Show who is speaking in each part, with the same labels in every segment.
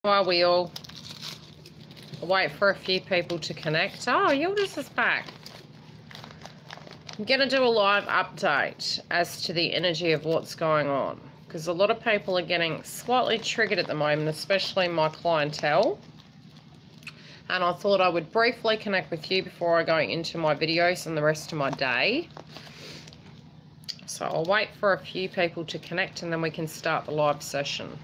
Speaker 1: While we all wait for a few people to connect. Oh, Yildiz is back. I'm going to do a live update as to the energy of what's going on, because a lot of people are getting slightly triggered at the moment, especially my clientele. And I thought I would briefly connect with you before I go into my videos and the rest of my day. So I'll wait for a few people to connect and then we can start the live session.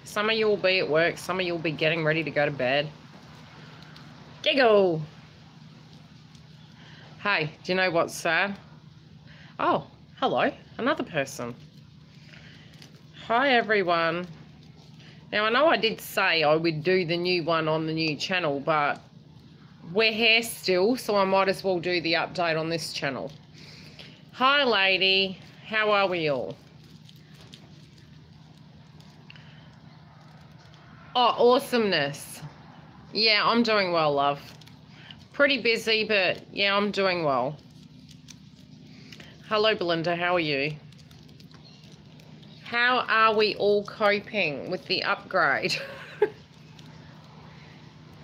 Speaker 1: Some of you will be at work, some of you will be getting ready to go to bed. Giggle! Hey, do you know what's sad? Oh, hello, another person. Hi everyone. Now I know I did say I would do the new one on the new channel, but we're here still, so I might as well do the update on this channel. Hi lady, how are we all? Oh, awesomeness. Yeah, I'm doing well, love. Pretty busy, but yeah, I'm doing well. Hello, Belinda. How are you? How are we all coping with the upgrade?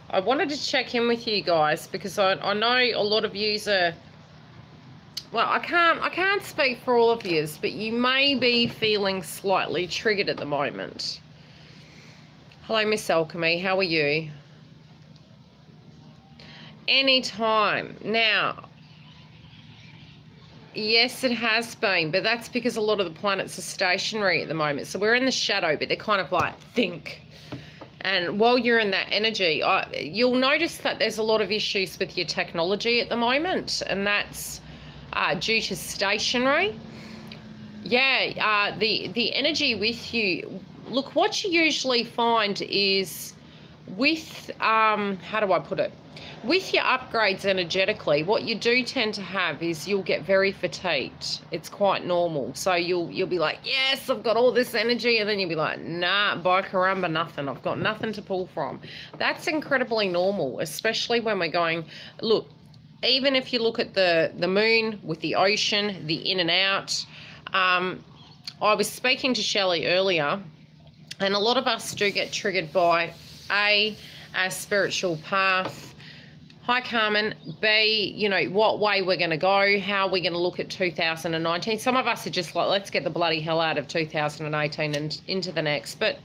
Speaker 1: I wanted to check in with you guys because I know a lot of yous are... Well, I can't speak for all of yous, but you may be feeling slightly triggered at the moment. Hello, Miss Alchemy. How are you? Anytime. Now, yes, it has been, but that's because a lot of the planets are stationary at the moment. So we're in the shadow, but they're kind of like, think. And while you're in that energy, you'll notice that there's a lot of issues with your technology at the moment, and that's due to stationary. Yeah, the energy with you... Look, what you usually find is with, how do I put it? With your upgrades energetically, what you do tend to have is you'll get very fatigued. It's quite normal. So you'll be like, yes, I've got all this energy. And then you'll be like, nah, by caramba, nothing. I've got nothing to pull from. That's incredibly normal, especially when we're going, look, even if you look at the moon with the ocean, the in and out. I was speaking to Shelley earlier, and a lot of us do get triggered by our spiritual path. Hi, Carmen. B, you know, what way we're going to go, how we're going to look at 2019. Some of us are just like, let's get the bloody hell out of 2018 and into the next. But,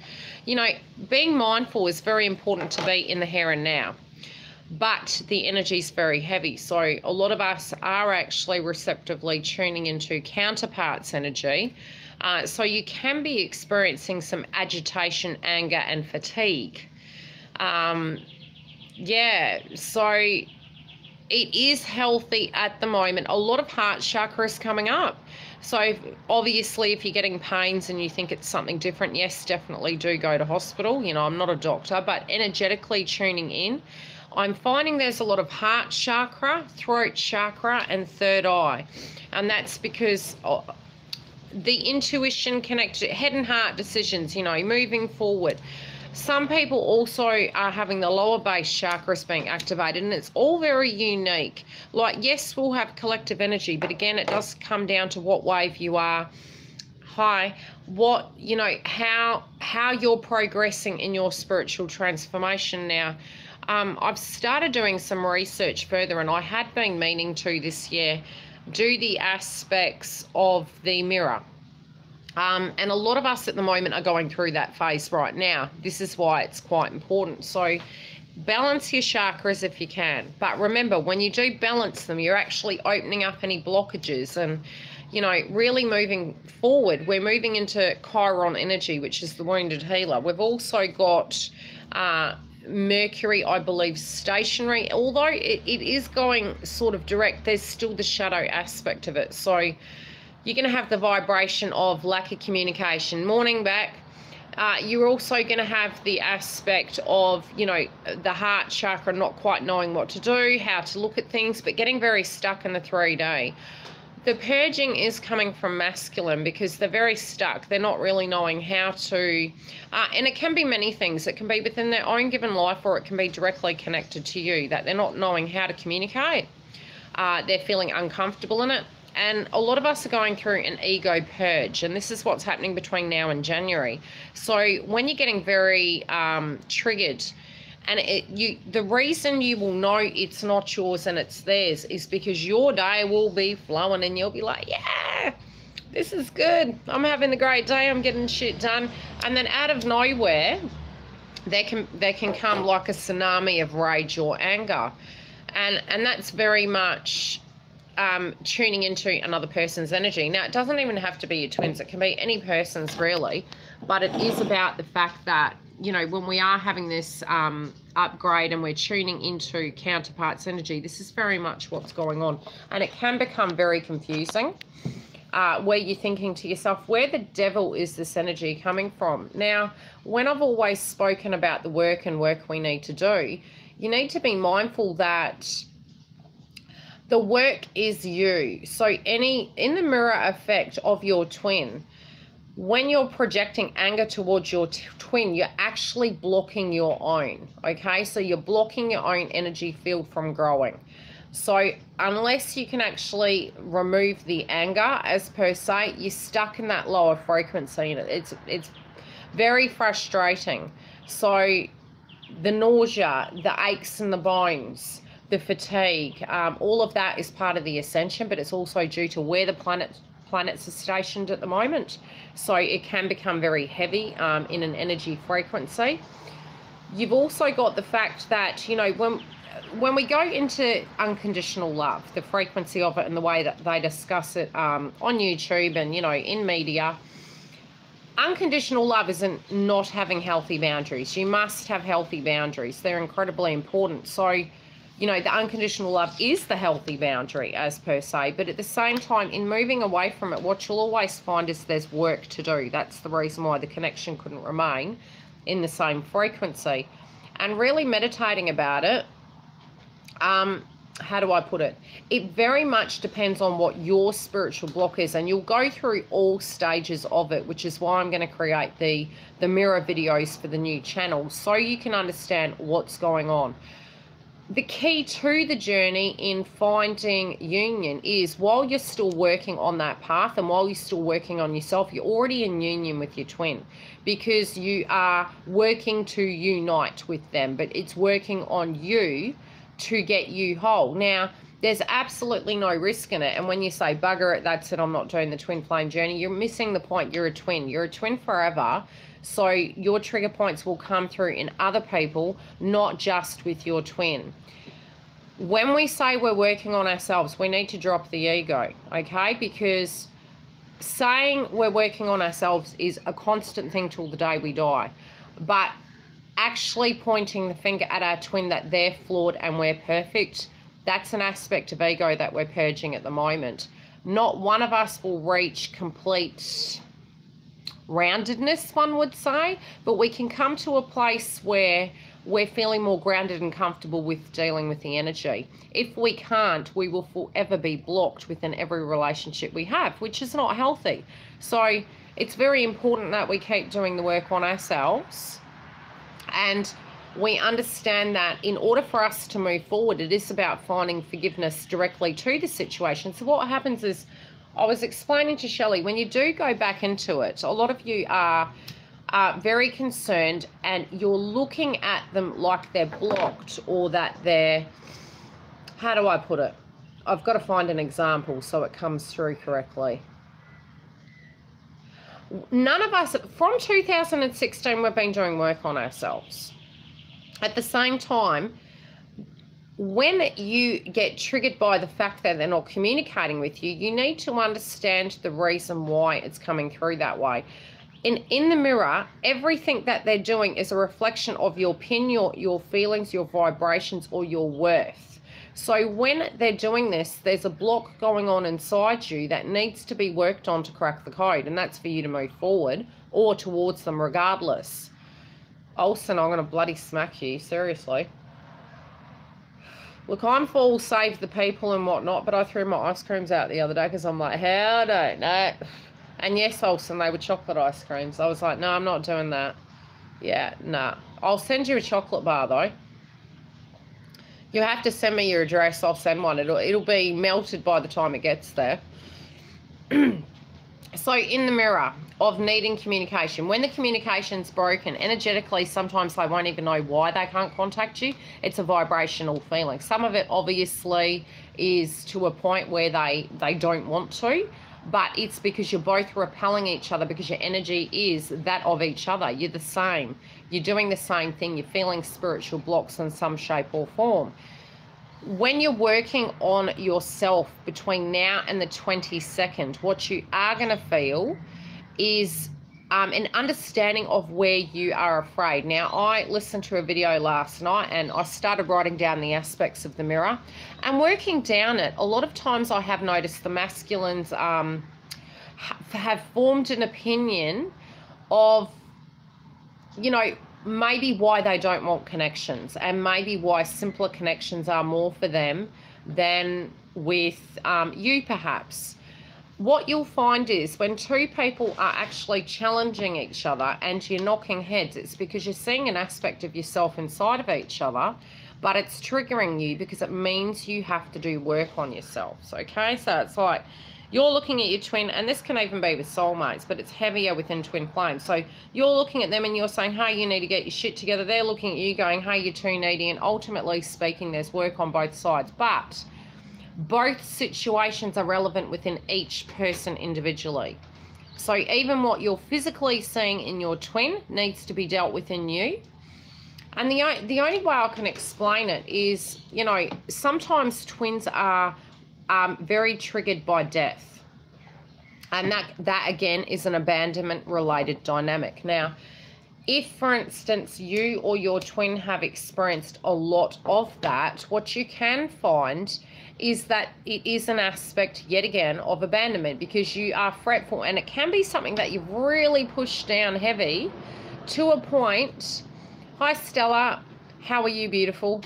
Speaker 1: you know, being mindful is very important to be in the here and now. But the energy is very heavy. So a lot of us are actually receptively tuning into counterparts' energy. So you can be experiencing some agitation, anger, and fatigue. Yeah, so it is healthy at the moment. A lot of heart chakra is coming up. So obviously if you're getting pains and you think it's something different, yes, definitely do go to hospital. You know, I'm not a doctor, but energetically tuning in, I'm finding there's a lot of heart chakra, throat chakra, and third eye. And that's because the intuition connected, head and heart decisions, you know, moving forward. Some people also are having the lower base chakras being activated, and it's all very unique. Like, yes, we'll have collective energy, but again, it does come down to what wave you are. Hi, what, you know, how you're progressing in your spiritual transformation now. I've started doing some research further, and I had been meaning to this year do the aspects of the mirror. And a lot of us at the moment are going through that phase right now. This is why it's quite important. So balance your chakras if you can. But remember, when you do balance them, you're actually opening up any blockages and, you know, really moving forward. We're moving into Chiron energy, which is the wounded healer. We've also got Mercury, I believe, stationary. Although it is going sort of direct, there's still the shadow aspect of it. So you're going to have the vibration of lack of communication. Morning back. You're also going to have the aspect of, you know, the heart chakra not quite knowing what to do, how to look at things, but getting very stuck in the 3D. The purging is coming from masculine because they're very stuck. They're not really knowing how to, and it can be many things. It can be within their own given life, or it can be directly connected to you, that they're not knowing how to communicate. They're feeling uncomfortable in it. And a lot of us are going through an ego purge, and this is what's happening between now and January. So when you're getting very triggered, and the reason you will know it's not yours and it's theirs is because your day will be flowing and you'll be like, yeah, this is good. I'm having a great day. I'm getting shit done. And then out of nowhere, there can come like a tsunami of rage or anger. And that's very much tuning into another person's energy. Now, it doesn't even have to be your twins. It can be any person's, really. But it is about the fact that, you know, when we are having this upgrade and we're tuning into counterparts' energy, this is very much what's going on. And it can become very confusing, where you're thinking to yourself, where the devil is this energy coming from? Now, when I've always spoken about the work we need to do, you need to be mindful that the work is you. So in the mirror effect of your twin, when you're projecting anger towards your twin, you're actually blocking your own, okay? So you're blocking your own energy field from growing. So unless you can actually remove the anger, as per se, you're stuck in that lower frequency, and it's very frustrating. So the nausea, the aches in the bones, the fatigue, all of that is part of the ascension, but it's also due to where the planets are stationed at the moment. So it can become very heavy in an energy frequency. You've also got the fact that, you know, when we go into unconditional love, the frequency of it and the way that they discuss it on YouTube and, you know, in media, unconditional love isn't not having healthy boundaries. You must have healthy boundaries. They're incredibly important. So, you know, the unconditional love is the healthy boundary, as per se. But at the same time, in moving away from it, what you'll always find is there's work to do. That's the reason why the connection couldn't remain in the same frequency. And really meditating about it, how do I put it? It very much depends on what your spiritual block is, and you'll go through all stages of it, which is why I'm going to create the mirror videos for the new channel, so you can understand what's going on. The key to the journey in finding union is, while you're still working on that path and while you're still working on yourself, you're already in union with your twin, because you are working to unite with them, but it's working on you to get you whole. Now, there's absolutely no risk in it, and when you say bugger it, that's it, I'm not doing the twin flame journey, you're missing the point. You're a twin forever. So your trigger points will come through in other people, not just with your twin. When we say we're working on ourselves, we need to drop the ego, okay? Because saying we're working on ourselves is a constant thing till the day we die. But actually pointing the finger at our twin that they're flawed and we're perfect, that's an aspect of ego that we're purging at the moment. Not one of us will reach complete roundedness, one would say, but we can come to a place where we're feeling more grounded and comfortable with dealing with the energy. If we can't, we will forever be blocked within every relationship we have, which is not healthy. So it's very important that we keep doing the work on ourselves, and we understand that in order for us to move forward, it is about finding forgiveness directly to the situation. So what happens is, I was explaining to Shelley, when you do go back into it, a lot of you are very concerned and you're looking at them like they're blocked, or that they're, how do I put it? I've got to find an example so it comes through correctly. None of us, from 2016, we've been doing work on ourselves. At the same time, when you get triggered by the fact that they're not communicating with you, you need to understand the reason why it's coming through that way. In the mirror, everything that they're doing is a reflection of your pin, your feelings, your vibrations, or your worth. So when they're doing this, there's a block going on inside you that needs to be worked on to crack the code, and that's for you to move forward or towards them regardless. Olsen, I'm going to bloody smack you, seriously. Look, I'm full save the people and whatnot, but I threw my ice creams out the other day because I'm like, how don't know. And yes, Olsen, they were chocolate ice creams. I was like, no, I'm not doing that. Yeah, nah. I'll send you a chocolate bar, though. You have to send me your address. I'll send one. It'll be melted by the time it gets there. So in the mirror of needing communication, when the communication's broken, energetically, sometimes they won't even know why they can't contact you. It's a vibrational feeling. Some of it obviously is to a point where they don't want to, but it's because you're both repelling each other, because your energy is that of each other. You're the same. You're doing the same thing. You're feeling spiritual blocks in some shape or form. When you're working on yourself between now and the 22nd, what you are going to feel is an understanding of where you are afraid. Now, I listened to a video last night and I started writing down the aspects of the mirror and working down it. A lot of times I have noticed the masculines have formed an opinion of, you know, maybe why they don't want connections, and maybe why simpler connections are more for them than with you perhaps. What you'll find is when two people are actually challenging each other and you're knocking heads, it's because you're seeing an aspect of yourself inside of each other, but it's triggering you because it means you have to do work on yourselves, okay? So it's like you're looking at your twin, and this can even be with soulmates, but it's heavier within twin flames. So you're looking at them and you're saying, hey, you need to get your shit together. They're looking at you going, hey, you're too needy. And ultimately speaking, there's work on both sides. But both situations are relevant within each person individually. So even what you're physically seeing in your twin needs to be dealt with in you. And the only way I can explain it is, you know, sometimes twins are very triggered by death, and that again is an abandonment related dynamic. Now, if for instance you or your twin have experienced a lot of that, what you can find is that it is an aspect yet again of abandonment, because you are fretful, and it can be something that you've really pushed down heavy to a point. Hi Stella, how are you, beautiful?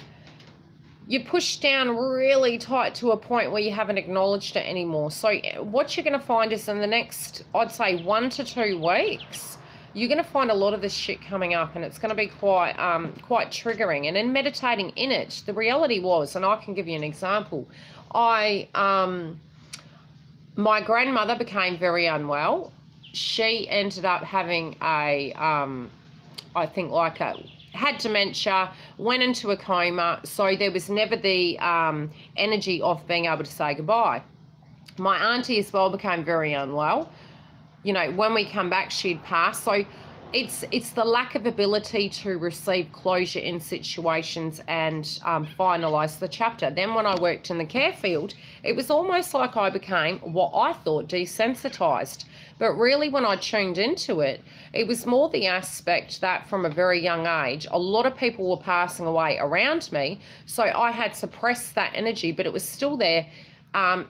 Speaker 1: You push down really tight to a point where you haven't acknowledged it anymore. So what you're going to find is in the next, I'd say 1 to 2 weeks, you're going to find a lot of this shit coming up, and it's going to be quite triggering. And in meditating in it, the reality was, and I can give you an example, my grandmother became very unwell. She ended up having a, I think like a, had dementia, went into a coma, so there was never the energy of being able to say goodbye. My auntie as well became very unwell. You know, when we come back, she'd passed. So it's the lack of ability to receive closure in situations and finalise the chapter. Then when I worked in the care field, it was almost like I became what I thought desensitised. But really when I tuned into it, it was more the aspect that from a very young age, a lot of people were passing away around me. So I had suppressed that energy, but it was still there,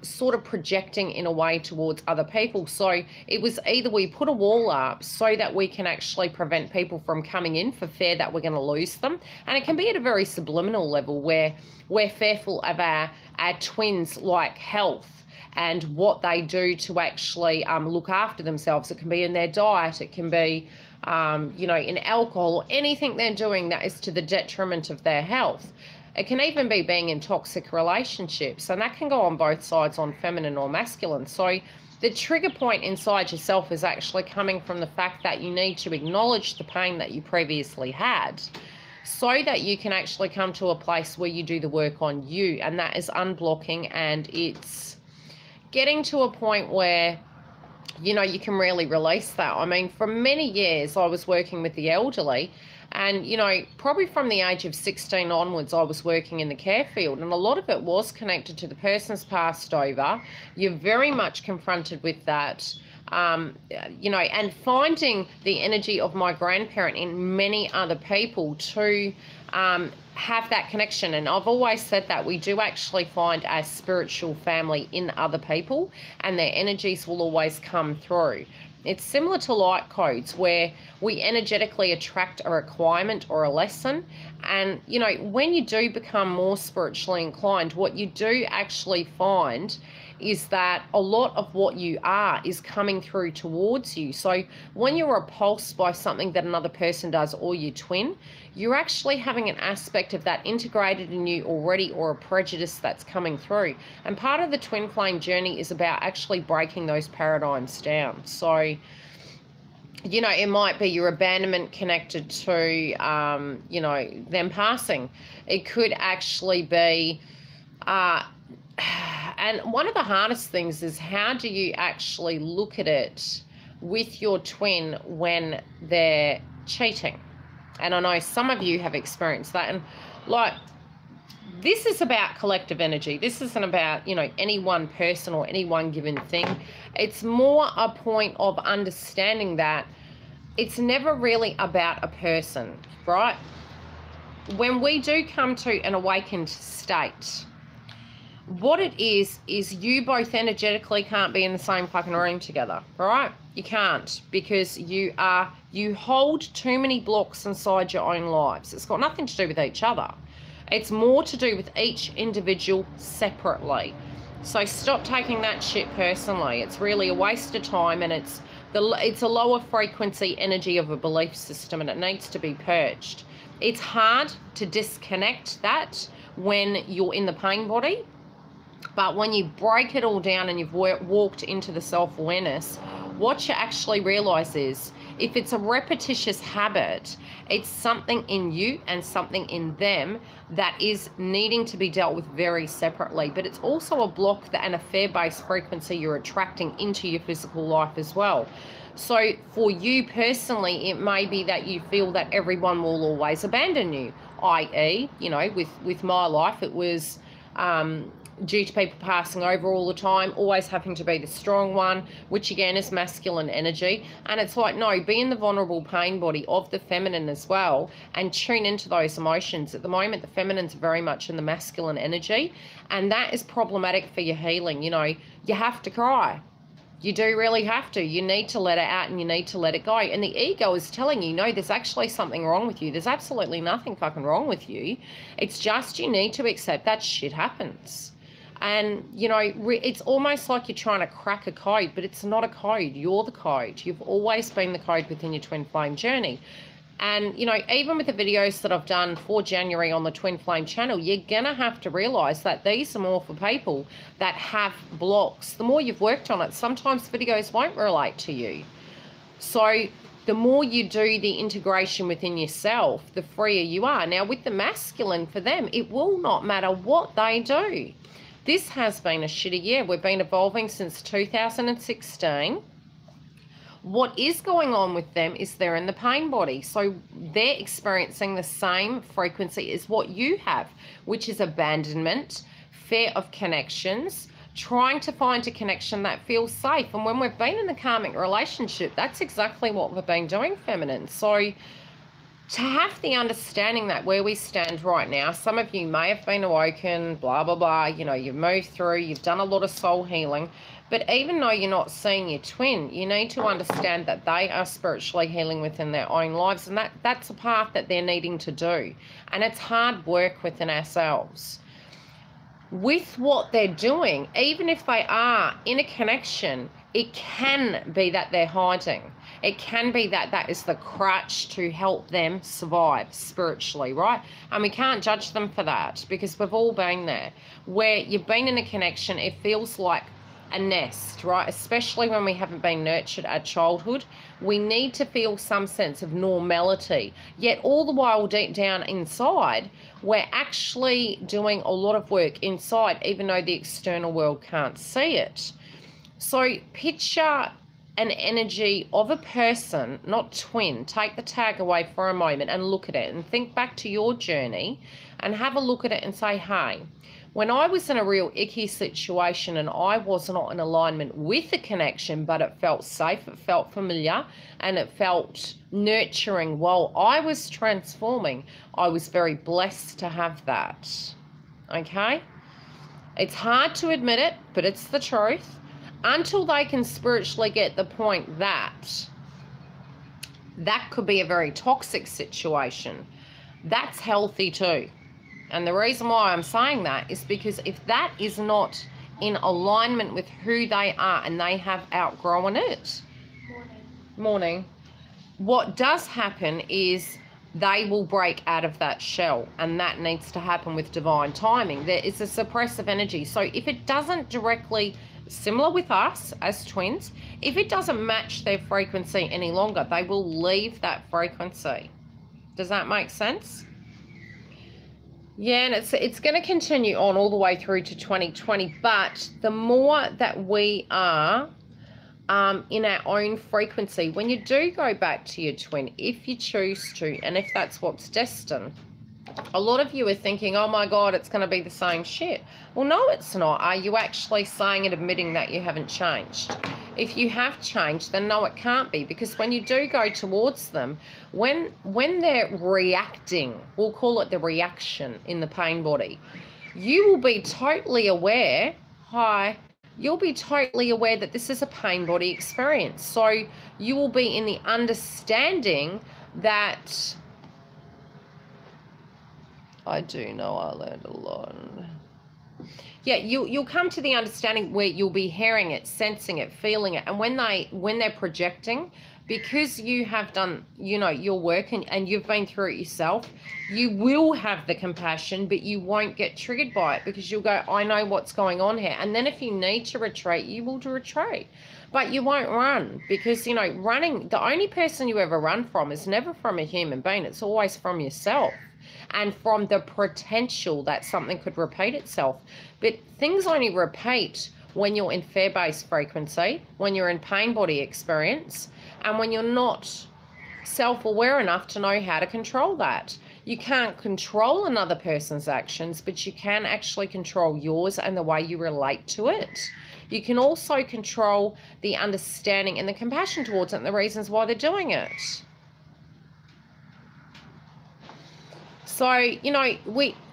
Speaker 1: sort of projecting in a way towards other people. So it was either we put a wall up so that we can actually prevent people from coming in for fear that we're going to lose them. And it can be at a very subliminal level where we're fearful of our twins' like health and what they do to actually look after themselves. It can be in their diet, it can be you know, in alcohol, or anything they're doing that is to the detriment of their health. It can even be being in toxic relationships, and that can go on both sides, on feminine or masculine. So the trigger point inside yourself is actually coming from the fact that you need to acknowledge the pain that you previously had, so that you can actually come to a place where you do the work on you, and that is unblocking, and it's getting to a point where, you know, you can really release that. I mean, for many years I was working with the elderly, and, you know, probably from the age of 16 onwards, I was working in the care field, and a lot of it was connected to the person's passed over. You're very much confronted with that, you know, and finding the energy of my grandparent in many other people to have that connection. And I've always said that we do actually find a spiritual family in other people, and their energies will always come through. It's similar to light codes, where we energetically attract a requirement or a lesson. And, you know, when you do become more spiritually inclined, what you do actually find is that a lot of what you are is coming through towards you. So when you're repulsed by something that another person does or your twin, you're actually having an aspect of that integrated in you already, or a prejudice that's coming through. And part of the twin flame journey is about actually breaking those paradigms down. So, you know, it might be your abandonment connected to, you know, them passing. It could actually be, and one of the hardest things is, how do you actually look at it with your twin when they're cheating? And I know some of you have experienced that. And like, this is about collective energy. This isn't about, you know, any one person or any one given thing. It's more a point of understanding that it's never really about a person, right? When we do come to an awakened state, what it is you both energetically can't be in the same fucking room together, right? You can't, because you hold too many blocks inside your own lives. It's got nothing to do with each other. It's more to do with each individual separately. So stop taking that shit personally. It's really a waste of time, and it's a lower frequency energy of a belief system, and it needs to be purged. It's hard to disconnect that when you're in the pain body. But when you break it all down and you've walked into the self-awareness, what you actually realize is, if it's a repetitious habit, it's something in you and something in them that is needing to be dealt with very separately. But it's also a block and a fear-based frequency you're attracting into your physical life as well. So for you personally, it may be that you feel that everyone will always abandon you, i.e., you know, with my life, it was due to people passing over all the time, always having to be the strong one, which again is masculine energy. And it's like, no, be in the vulnerable pain body of the feminine as well, and tune into those emotions. At the moment, the feminine's very much in the masculine energy, and that is problematic for your healing. You know, you have to cry. You do really have to. You need to let it out, and you need to let it go. And the ego is telling you, no, there's actually something wrong with you. There's absolutely nothing fucking wrong with you. It's just you need to accept that shit happens. And, you know, it's almost like you're trying to crack a code, but it's not a code. You're the code. You've always been the code within your twin flame journey. And, you know, even with the videos that I've done for January on the Twin Flame channel, you're going to have to realise that these are more for people that have blocks. The more you've worked on it, sometimes videos won't relate to you. So the more you do the integration within yourself, the freer you are. Now, with the masculine, for them, it will not matter what they do. This has been a shitty year. We've been evolving since 2016. What is going on with them is they're in the pain body. So they're experiencing the same frequency as what you have, which is abandonment, fear of connections, trying to find a connection that feels safe. And when we've been in the karmic relationship, that's exactly what we've been doing, feminine. So to have the understanding that where we stand right now, some of you may have been awoken, blah, blah, blah, you know, you've moved through, you've done a lot of soul healing, but even though you're not seeing your twin, you need to understand that they are spiritually healing within their own lives, and that's a path that they're needing to do. And it's hard work within ourselves. With what they're doing, even if they are in a connection, it can be that they're hiding. It can be that that is the crutch to help them survive spiritually, right? And we can't judge them for that, because we've all been there. Where you've been in a connection, it feels like a nest, right? Especially when we haven't been nurtured at childhood. We need to feel some sense of normality. Yet all the while deep down inside, we're actually doing a lot of work inside, even though the external world can't see it. So picture an energy of a person, not twin. Take the tag away for a moment and look at it and think back to your journey and have a look at it and say, hey, when I was in a real icky situation and I was not in alignment with the connection, but it felt safe, it felt familiar, and it felt nurturing while I was transforming, I was very blessed to have that. Okay? It's hard to admit it, but it's the truth. Until they can spiritually get the point that that could be a very toxic situation, that's healthy too. And the reason why I'm saying that is because if that is not in alignment with who they are and they have outgrown it. Morning. What does happen is they will break out of that shell, and that needs to happen with divine timing. There is a suppressive energy. So if it doesn't directly, similar with us as twins, if it doesn't match their frequency any longer, they will leave that frequency. Does that make sense? Yeah, and it's going to continue on all the way through to 2020, but the more that we are in our own frequency, when you do go back to your twin, if you choose to, and if that's what's destined, a lot of you are thinking, oh my God, it's going to be the same shit. Well, no, it's not. Are you actually saying and admitting that you haven't changed? If you have changed, then no, it can't be, because when you do go towards them, when they're reacting, we'll call it the reaction in the pain body, you will be totally aware, you'll be totally aware that this is a pain body experience. So you will be in the understanding that, I do know I learned a lot. Yeah, you'll come to the understanding where you'll be hearing it, sensing it, feeling it. And when they're projecting, because you have done, you know, your work and you've been through it yourself, you will have the compassion, but you won't get triggered by it, because you'll go, I know what's going on here. And then if you need to retreat, you will retreat. But you won't run, because, you know, running, the only person you ever run from is never from a human being. It's always from yourself and from the potential that something could repeat itself. But things only repeat when you're in fear-based frequency, when you're in pain body experience, and when you're not self-aware enough to know how to control that. You can't control another person's actions, but you can actually control yours and the way you relate to it. You can also control the understanding and the compassion towards it and the reasons why they're doing it. So, you know,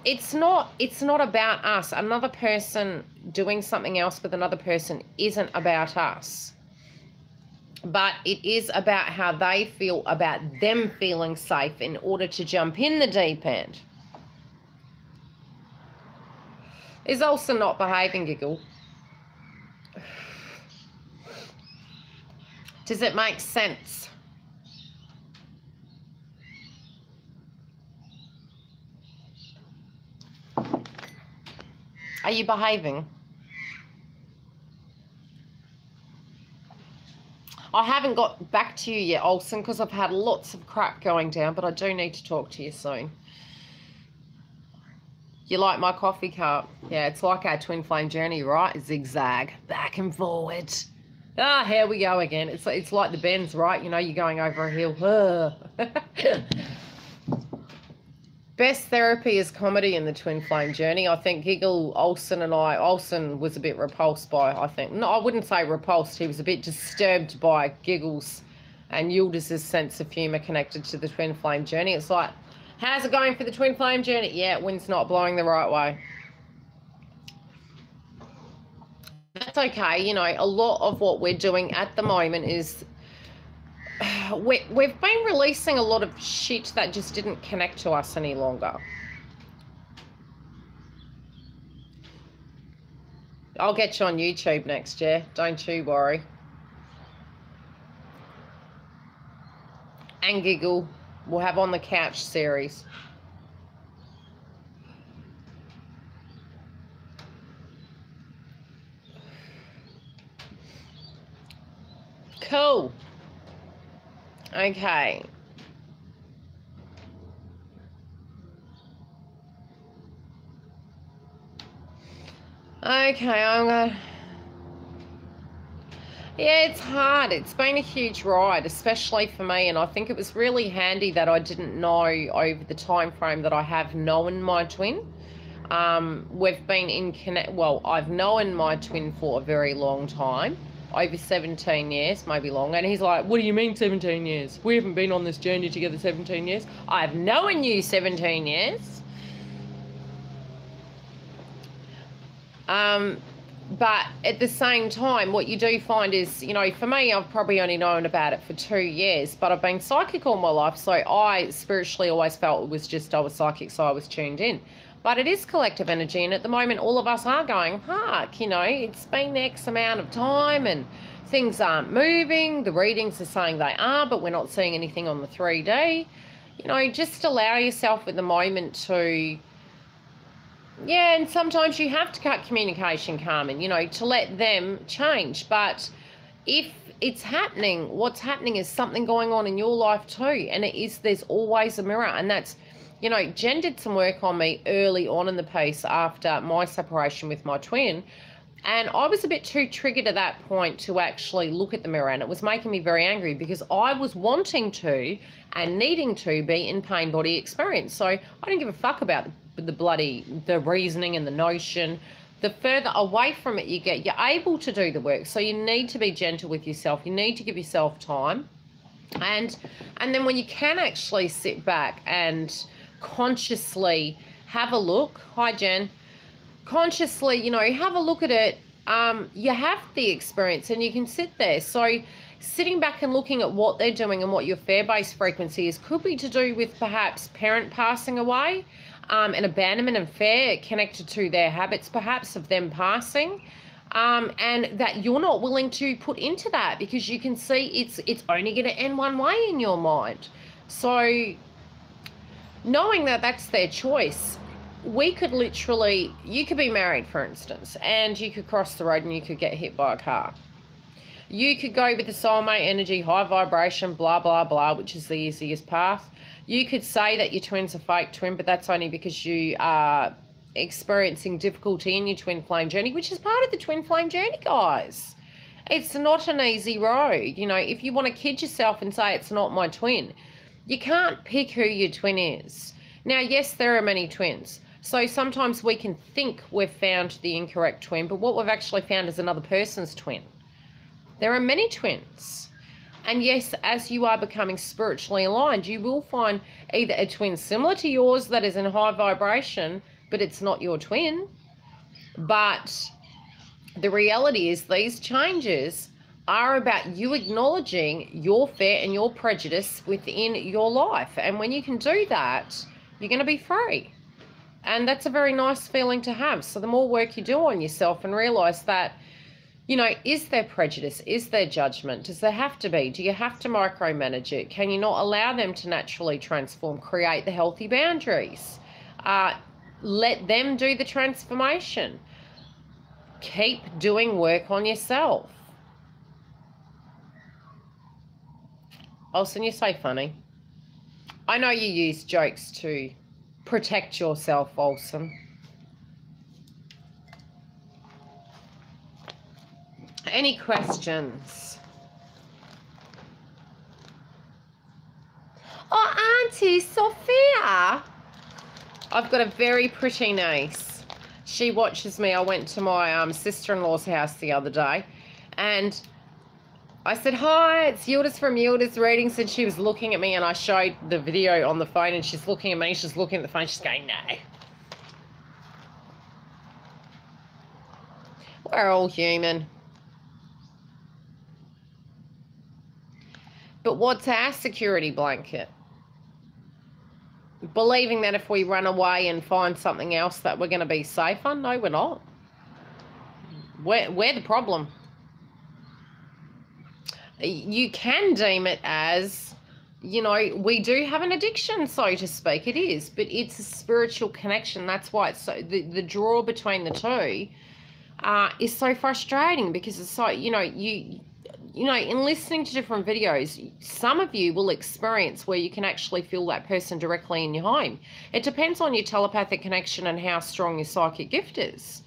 Speaker 1: it's not about us. Another person doing something else with another person isn't about us. But it is about how they feel about them feeling safe in order to jump in the deep end. Is also not behaving, Giggle. Does it make sense? Are you behaving? I haven't got back to you yet, Olsen, because I've had lots of crap going down, but I do need to talk to you soon. You like my coffee cup? Yeah, it's like our twin flame journey, right? Zigzag, back and forward. Ah, here we go again. It's like the bends, right? You know, you're going over a hill. Best therapy is comedy in the twin flame journey. I think Giggle, Olsen was a bit repulsed by, I think. No, I wouldn't say repulsed. He was a bit disturbed by Giggle's and Yildiz's sense of humour connected to the twin flame journey. It's like, how's it going for the twin flame journey? Yeah, wind's not blowing the right way. That's okay. You know, a lot of what we're doing at the moment is we've been releasing a lot of shit that just didn't connect to us any longer. I'll get you on YouTube next year. Don't you worry. And Giggle. We'll have On the Couch series. Cool. Okay. Okay, I'm gonna... Yeah, it's hard. It's been a huge ride, especially for me, and I think it was really handy that I didn't know over the time frame that I have known my twin. We've been in well, I've known my twin for a very long time. Over 17 years, maybe longer. And he's like, what do you mean 17 years? We haven't been on this journey together 17 years. I've known you 17 years. But at the same time, what you do find is, you know, for me, I've probably only known about it for 2 years, but I've been psychic all my life. So I spiritually always felt it was just I was psychic, so I was tuned in. But it is collective energy. And at the moment, all of us are going, fuck, you know, it's been X amount of time and things aren't moving. The readings are saying they are, but we're not seeing anything on the 3D. You know, just allow yourself at the moment to... Yeah, and sometimes you have to cut communication, Carmen, you know, to let them change. But if it's happening, what's happening is something going on in your life too. And it is, there's always a mirror. And that's, you know, Jen did some work on me early on in the piece after my separation with my twin. And I was a bit too triggered at that point to actually look at the mirror. And it was making me very angry because I was wanting to and needing to be in pain body experience. So I didn't give a fuck about the reasoning and the notion. The further away from it you get, you're able to do the work. So you need to be gentle with yourself. You need to give yourself time. And then when you can actually sit back and consciously have a look, hi Jen, consciously, you know, have a look at it, you have the experience and you can sit there. So sitting back and looking at what they're doing and what your fear-based frequency is could be to do with perhaps parent passing away, and abandonment and fear connected to their habits perhaps of them passing, and that you're not willing to put into that because you can see it's only going to end one way in your mind. So knowing that that's their choice, we could literally, you could be married for instance, and you could cross the road and you could get hit by a car. You could go with the soulmate energy, high vibration, blah, blah, blah, which is the easiest path. You could say that your twin's a fake twin, but that's only because you are experiencing difficulty in your twin flame journey, which is part of the twin flame journey, guys. It's not an easy road. You know, if you want to kid yourself and say it's not my twin, you can't pick who your twin is. Now, yes, there are many twins. So sometimes we can think we've found the incorrect twin, but what we've actually found is another person's twin. There are many twins. And yes, as you are becoming spiritually aligned, you will find either a twin similar to yours that is in high vibration, but it's not your twin. But the reality is these changes are about you acknowledging your fear and your prejudice within your life. And when you can do that, you're going to be free. And that's a very nice feeling to have. So the more work you do on yourself and realize that, you know, is there prejudice? Is there judgment? Does there have to be? Do you have to micromanage it? Can you not allow them to naturally transform? Create the healthy boundaries. Let them do the transformation. Keep doing work on yourself. Olsen, you say funny. I know you use jokes to protect yourself, Olsen. Any questions? Oh, Auntie Sophia. I've got a very pretty niece. She watches me. I went to my sister-in-law's house the other day and I said, hi, it's Yildiz from Yildiz Readings, and she was looking at me and I showed the video on the phone and she's looking at me, she's looking at the phone, she's going, no. We're all human. But what's our security blanket? Believing that if we run away and find something else that we're going to be safer? No, we're not. We're the problem. You can deem it as, you know, we do have an addiction, so to speak. It is, but it's a spiritual connection. That's why it's so, the draw between the two is so frustrating because it's so, you know, you know, in listening to different videos, some of you will experience where you can actually feel that person directly in your home. It depends on your telepathic connection and how strong your psychic gift is.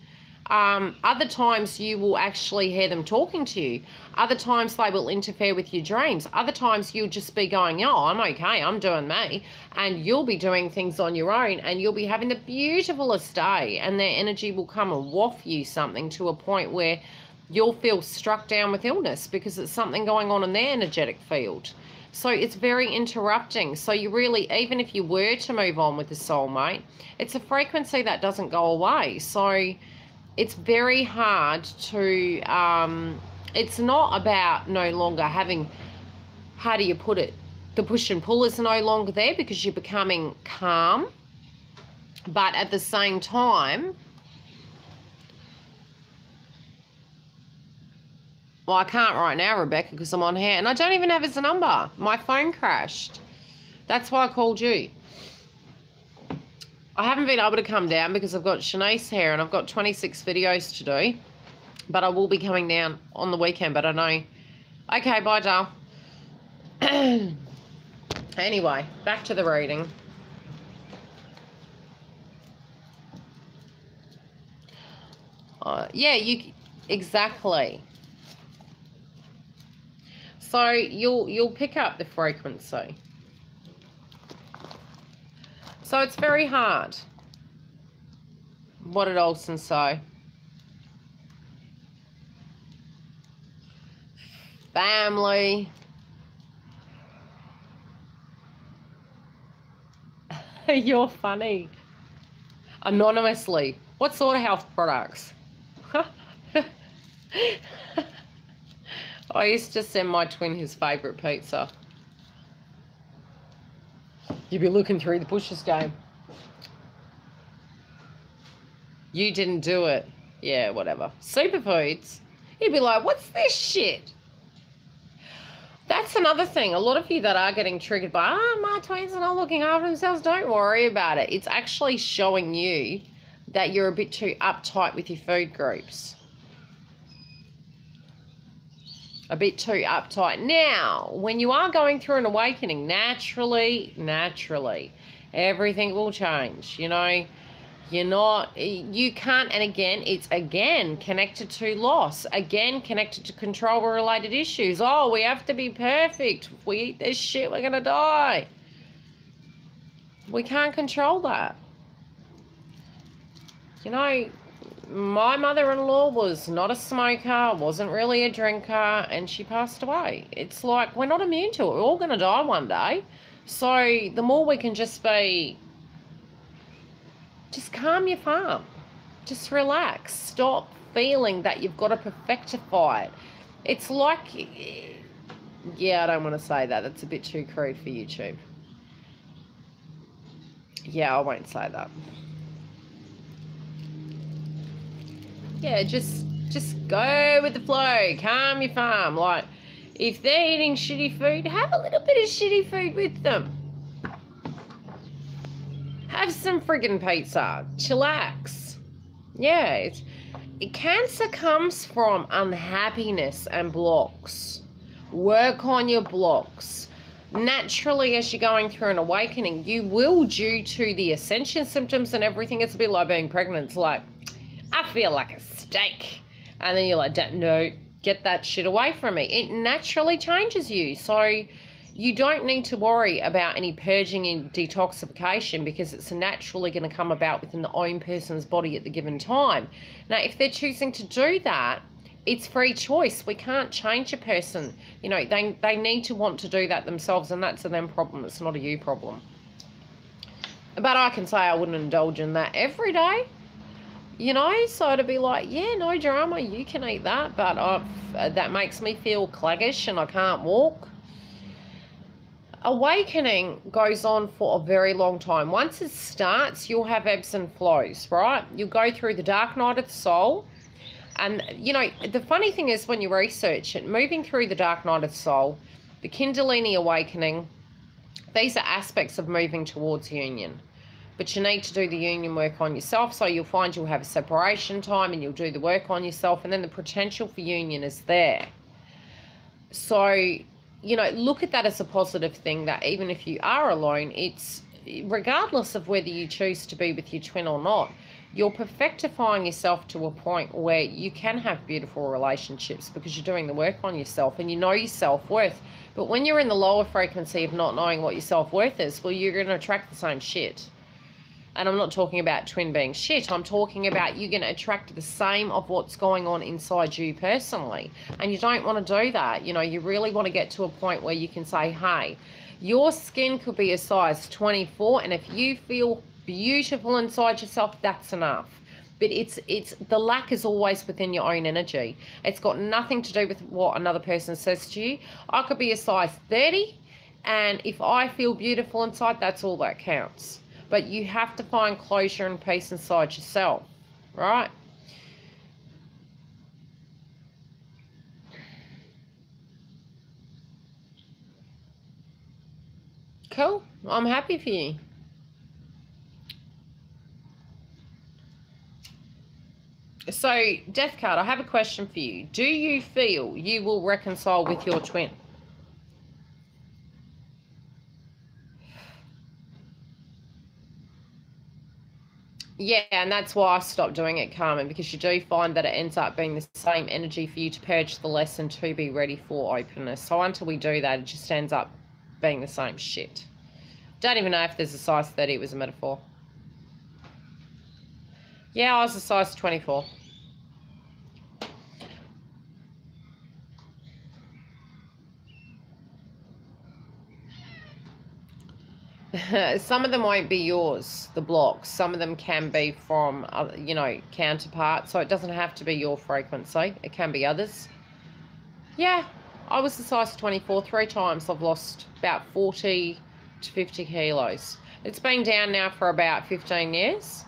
Speaker 1: Other times you will actually hear them talking to you. Other times they will interfere with your dreams. Other times you'll just be going, oh, I'm okay, I'm doing me. And you'll be doing things on your own and you'll be having the beautifulest day, and their energy will come and waft you something to a point where you'll feel struck down with illness because it's something going on in their energetic field. So it's very interrupting. So you really, even if you were to move on with the soulmate, it's a frequency that doesn't go away. So it's very hard to, it's not about no longer having, how do you put it? The push and pull is no longer there because you're becoming calm. But at the same time, well, I can't right now, Rebecca, because I'm on hand. And I don't even have his number. My phone crashed. That's why I called you. I haven't been able to come down because I've got Shanice here and I've got 26 videos to do. But I will be coming down on the weekend, but I know. Okay, bye, Dal. Anyway, back to the reading. Yeah, exactly. So you'll pick up the frequency. So it's very hard. What did Olsen say? Family. You're funny. Anonymously. What sort of health products? I used to send my twin his favourite pizza. You'd be looking through the bushes game. You didn't do it. Yeah, whatever. Superfoods. You'd be like, what's this shit? That's another thing. A lot of you that are getting triggered by, my twins are not looking after themselves, don't worry about it. It's actually showing you that you're a bit too uptight with your food groups. A bit too uptight. Now, when you are going through an awakening, naturally, everything will change. You know, you can't, and again, it's again connected to loss, again connected to control-related issues. Oh, we have to be perfect. If we eat this shit, we're going to die. We can't control that. You know, my mother-in-law was not a smoker, wasn't really a drinker, and she passed away. It's like, we're not immune to it. We're all going to die one day. So the more we can just be, just calm your farm. Just relax. Stop feeling that you've got to perfectify it. It's like, yeah, I don't want to say that. That's a bit too crude for YouTube. Yeah, I won't say that. Yeah, just go with the flow. Calm your farm. Like, if they're eating shitty food, have a little bit of shitty food with them. Have some friggin' pizza. Chillax. Yeah, cancer comes from unhappiness and blocks. Work on your blocks. Naturally, as you're going through an awakening, you will, due to the ascension symptoms and everything, it's a bit like being pregnant. It's like, I feel like a steak. And then you're like, no, get that shit away from me. It naturally changes you. So you don't need to worry about any purging and detoxification because it's naturally going to come about within the own person's body at the given time. Now, if they're choosing to do that, it's free choice. We can't change a person. You know, they need to want to do that themselves, and that's a them problem. It's not a you problem. But I can say I wouldn't indulge in that every day. You know, so to be like, yeah, no drama, you can eat that, but that makes me feel claggish and I can't walk. Awakening goes on for a very long time. Once it starts, you'll have ebbs and flows, right? You'll go through the dark night of the soul. And, you know, the funny thing is when you research it, moving through the dark night of the soul, the Kundalini awakening, these are aspects of moving towards union. But you need to do the union work on yourself. So you'll find you'll have a separation time and you'll do the work on yourself. And then the potential for union is there. So, you know, look at that as a positive thing, that even if you are alone, it's regardless of whether you choose to be with your twin or not, you're perfectifying yourself to a point where you can have beautiful relationships because you're doing the work on yourself and you know your self-worth. But when you're in the lower frequency of not knowing what your self-worth is, well, you're going to attract the same shit. And I'm not talking about twin being shit. I'm talking about you're going to attract the same of what's going on inside you personally. And you don't want to do that. You know, you really want to get to a point where you can say, hey, your skin could be a size 24. And if you feel beautiful inside yourself, that's enough. But it's the lack is always within your own energy. It's got nothing to do with what another person says to you. I could be a size 30, and if I feel beautiful inside, that's all that counts. But you have to find closure and peace inside yourself, right? Cool. I'm happy for you. So, Death card, I have a question for you. Do you feel you will reconcile with your twin? Yeah, and that's why I stopped doing it, Carmen, because you do find that it ends up being the same energy for you to purge the lesson to be ready for openness. So until we do that, it just ends up being the same shit. Don't even know if there's a size 30. It was a metaphor. Yeah, I was a size 24. Some of them won't be yours, the blocks. Some of them can be from, you know, counterparts. So it doesn't have to be your frequency. It can be others. Yeah, I was a size 24 3 times. I've lost about 40 to 50 kilos. It's been down now for about 15 years.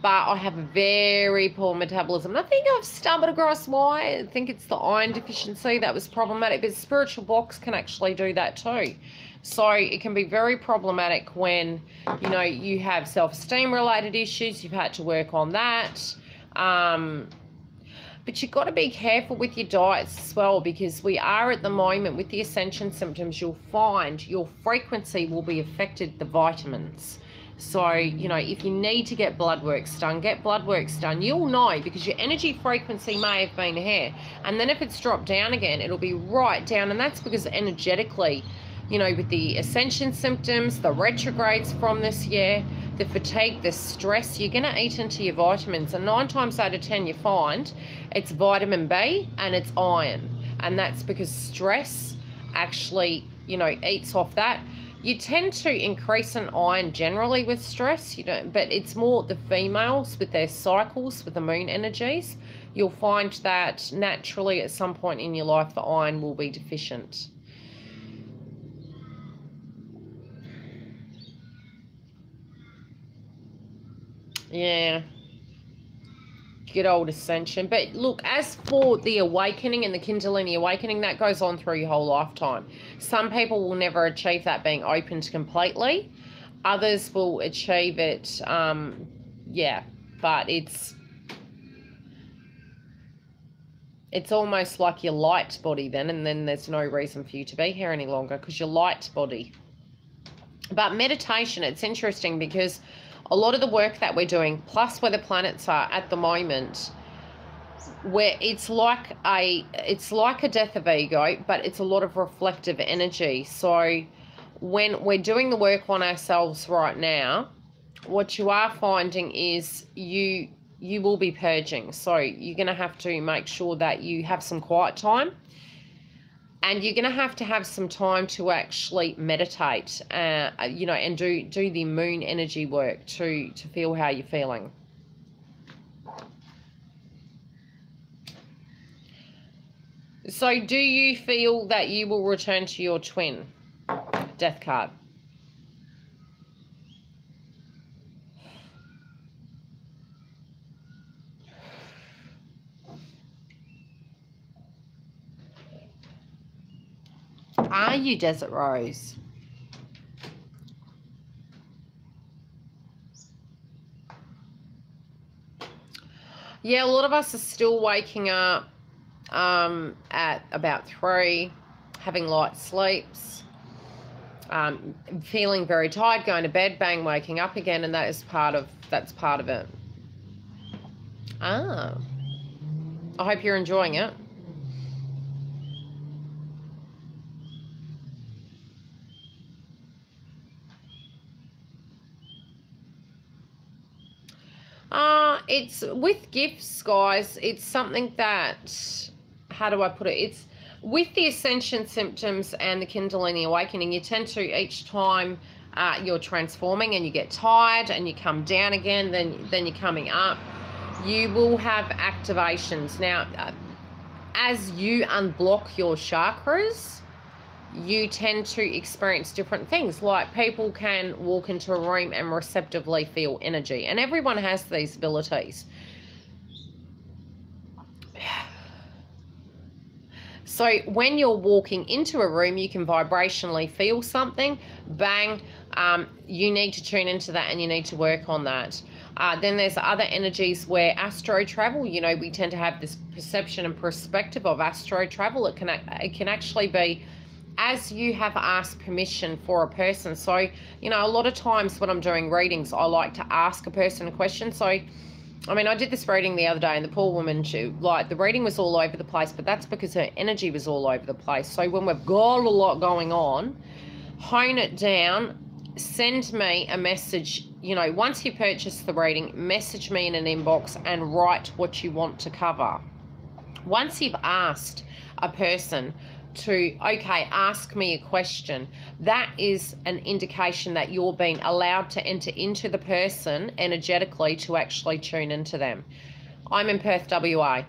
Speaker 1: But I have a very poor metabolism. And I think I've stumbled across why. I think it's the iron deficiency that was problematic. But spiritual blocks can actually do that too. So it can be very problematic when, you know, you have self-esteem related issues. You've had to work on that. But you've got to be careful with your diets as well, because we are at the moment with the ascension symptoms, you'll find your frequency will be affected, the vitamins. So, you know, if you need to get blood works done, get blood works done. You'll know, because your energy frequency may have been here. And then if it's dropped down again, it'll be right down. And that's because energetically, you know, with the ascension symptoms, the retrogrades from this year, the fatigue, the stress, you're going to eat into your vitamins. And 9 times out of 10, you find it's vitamin B and it's iron. And that's because stress actually, you know, eats off that. You tend to increase in iron generally with stress, you know, but it's more the females with their cycles, with the moon energies. You'll find that naturally at some point in your life, the iron will be deficient. Yeah. Good old ascension. But look, as for the awakening and the Kundalini awakening, that goes on through your whole lifetime. Some people will never achieve that being opened completely. Others will achieve it, yeah, but it's almost like your light body then, and then there's no reason for you to be here any longer because you're light body. But meditation, it's interesting because a lot of the work that we're doing, plus where the planets are at the moment, where it's like a death of ego, but it's a lot of reflective energy. So when we're doing the work on ourselves right now, what you are finding is you will be purging. So you're going to have to make sure that you have some quiet time. And you're going to have some time to actually meditate, you know, and do the moon energy work to feel how you're feeling. So do you feel that you will return to your twin? Death card. Are you, Desert Rose? Yeah, a lot of us are still waking up at about 3, having light sleeps, feeling very tired, going to bed, bang, waking up again, and that's part of it. Ah, I hope you're enjoying it. It's with gifts, guys. It's something that, how do I put it? It's with the ascension symptoms and the Kundalini awakening, you tend to, each time you're transforming and you get tired and you come down again, then you're coming up. you will have activations. Now, as you unblock your chakras, you tend to experience different things. Like, people can walk into a room and receptively feel energy, and everyone has these abilities. So when you're walking into a room, you can vibrationally feel something, bang, you need to tune into that and you need to work on that. Then there's other energies where astro travel, you know, we tend to have this perception and perspective of astro travel. It can actually be as you have asked permission for a person. So, you know, a lot of times when I'm doing readings, I like to ask a person a question. So, I mean, I did this reading the other day, and the poor woman, the reading was all over the place, but that's because her energy was all over the place. So when we've got a lot going on, hone it down, send me a message. You know, once you purchase the reading, message me in an inbox and write what you want to cover. Once you've asked a person to, okay, ask me a question, that is an indication that you're being allowed to enter into the person energetically to actually tune into them. I'm in Perth, WA.